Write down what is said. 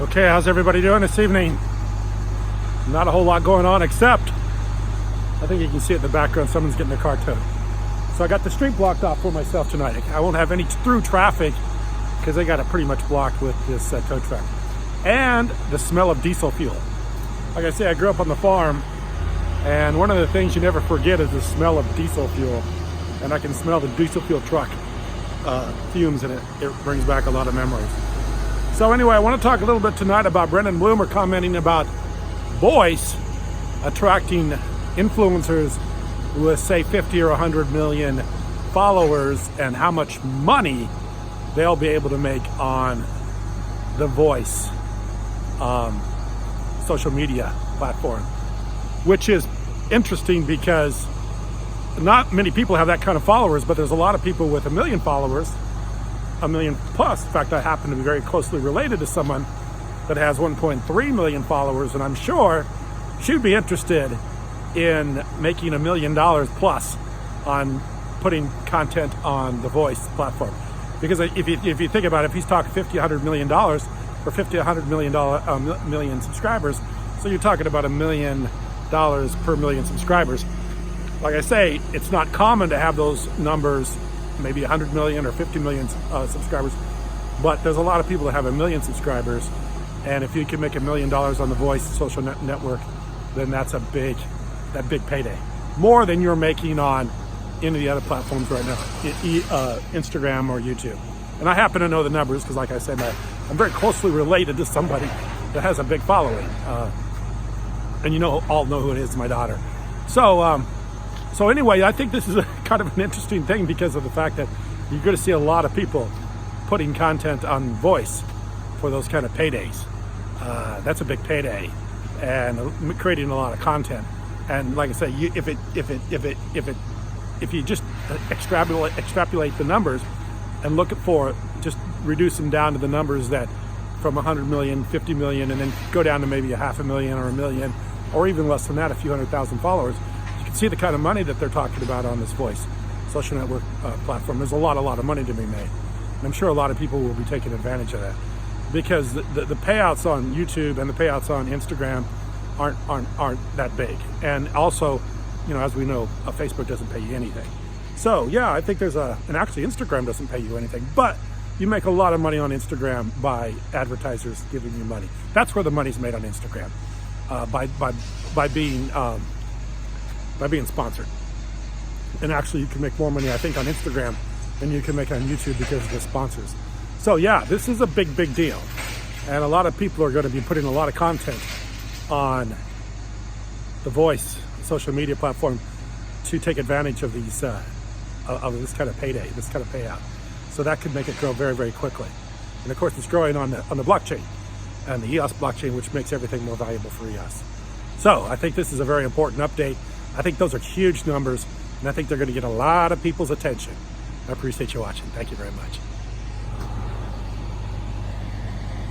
Okay, how's everybody doing this evening? Not a whole lot going on, except I think you can see it in the background, someone's getting their car towed. So I got the street blocked off for myself tonight. I won't have any through traffic because they got it pretty much blocked with this tow truck. And the smell of diesel fuel. Like I say, I grew up on the farm, and one of the things you never forget is the smell of diesel fuel. And I can smell the diesel fuel truck fumes in it. It brings back a lot of memories. So anyway, I want to talk a little bit tonight about Brendan Bloomer commenting about voice attracting influencers with say 50 or 100 million followers and how much money they'll be able to make on the voice social media platform, which is interesting because not many people have that kind of followers, but there's a lot of people with 1 million followers, 1 million plus. In fact, I happen to be very closely related to someone that has 1.3 million followers, and I'm sure she'd be interested in making $1 million plus on putting content on the voice platform. Because if you think about it, if he's talking $50, $100 million for 50, $100 million subscribers, so you're talking about $1 million per million subscribers. Like I say, it's not common to have those numbers, maybe 100 million or 50 million subscribers, but there's a lot of people that have 1 million subscribers, and if you can make $1 million on the voice social network, then that's a big payday. More than you're making on any of the other platforms right now, Instagram or YouTube. And I happen to know the numbers because, like I said, I'm very closely related to somebody that has a big following. And all know who it is, my daughter. So anyway, I think this is a kind of an interesting thing because of the fact that you're going to see a lot of people putting content on voice for those kind of paydays. That's a big payday, and creating a lot of content. And like I say, if you just extrapolate the numbers and look for just reduce them down to the numbers that from 100 million, 50 million, and then go down to maybe 500,000 or 1 million, or even less than that, a few 100,000 followers. You can see the kind of money that they're talking about on this voice social network platform. There's a lot of money to be made. And I'm sure a lot of people will be taking advantage of that because the payouts on YouTube and the payouts on Instagram aren't that big. And also, as we know, Facebook doesn't pay you anything. So yeah, I think and actually Instagram doesn't pay you anything, but you make a lot of money on Instagram by advertisers giving you money. That's where the money's made on Instagram, by being sponsored. And actually, you can make more money, I think, on Instagram than you can make on YouTube because of the sponsors. So yeah, this is a big deal, and a lot of people are going to be putting a lot of content on the voice social media platform to take advantage of these of this kind of payday, this kind of payout. So that could make it grow very quickly. And of course, it's growing on the blockchain, and the EOS blockchain, which makes everything more valuable for EOS. So I think this is a very important update. I think those are huge numbers, and I think they're going to get a lot of people's attention. I appreciate you watching. Thank you very much.